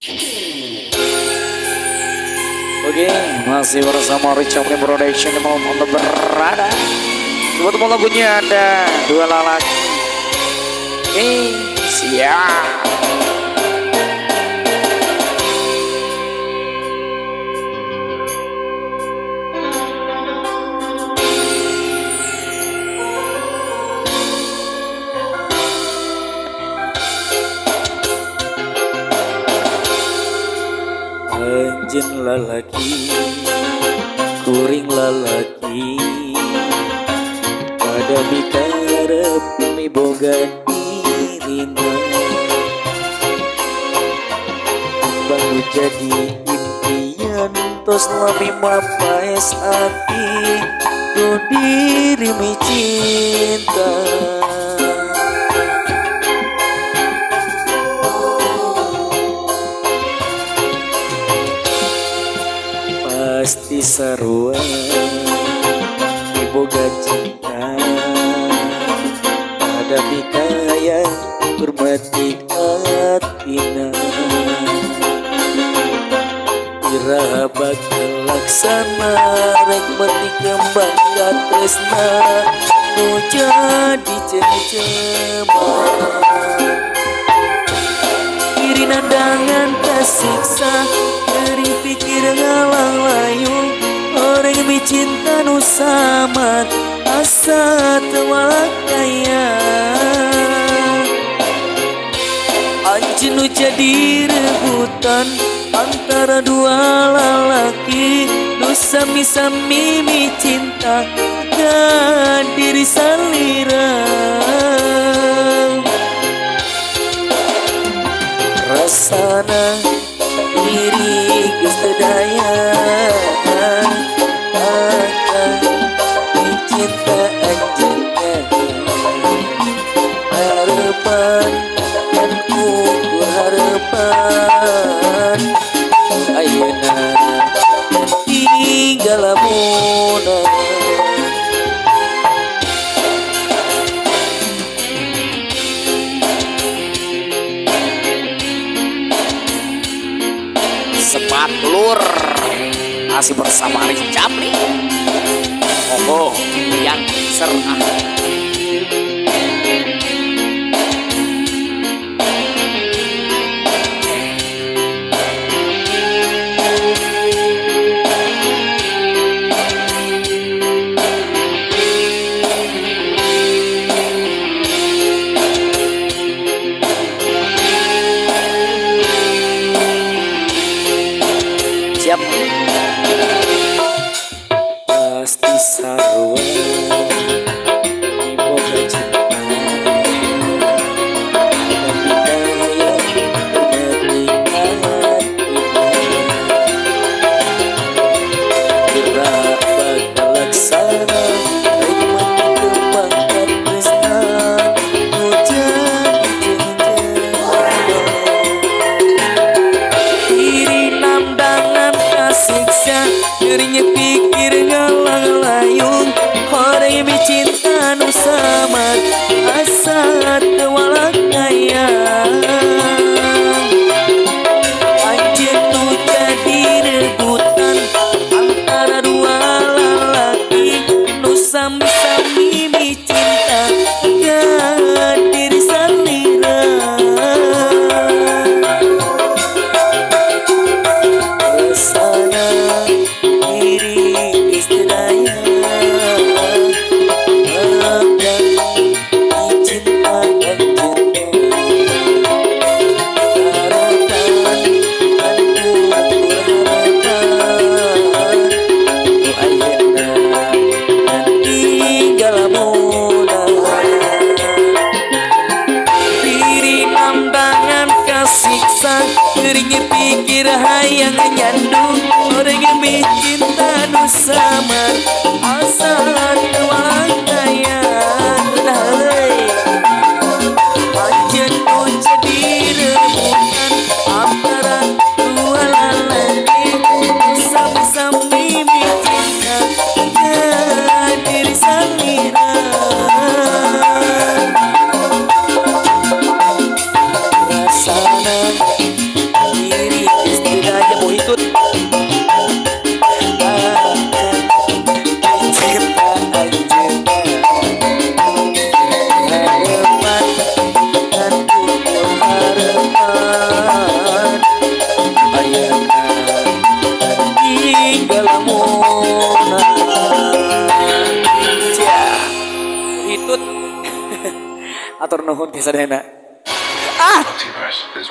Oke, masih bersama Richard Production yang mau berada. Sebelum lagunya ada dua lelaki. Siap. Anjen lalaki, kuring lalaki, pada bikarep miboga dirina, baru jadi impian tos lami mapaes hati, tu diri mi cinta. Pasti sarua iboga cinta ada bikaya hormati hatina ira bakal laksana rek mati kembang tresna nu jadi cema kiri nandangan tersiksa dari pikir ngalang layung orang yang cinta nu samar asa tewalak kaya anjing nu jadi rebutan antara dua lelaki nu sami-sami mi cinta dan diri salira rasana diri kesedaya cinta anjingnya harapan dan ukur harapan ayeuna tinggal lamunan sepat lur masih bersama Richard Ogo yang serah siap pasti sarua iboga cinta dirinya pikir ngalang layung orang yang cinta nu samar asa tewalak kaya anjir nu jadi rebutan antara dua lelaki nu sami-sami mi cinta dan diri salira resana dirinya pikir hayang nyandung orang yang cinta nu sama asal tewalak kaya anjir nu jadi rebutan antara dua lelaki sami-sami mi cinta dan diri salira rasana diri Atur nuhun pisan dena. Multiverse is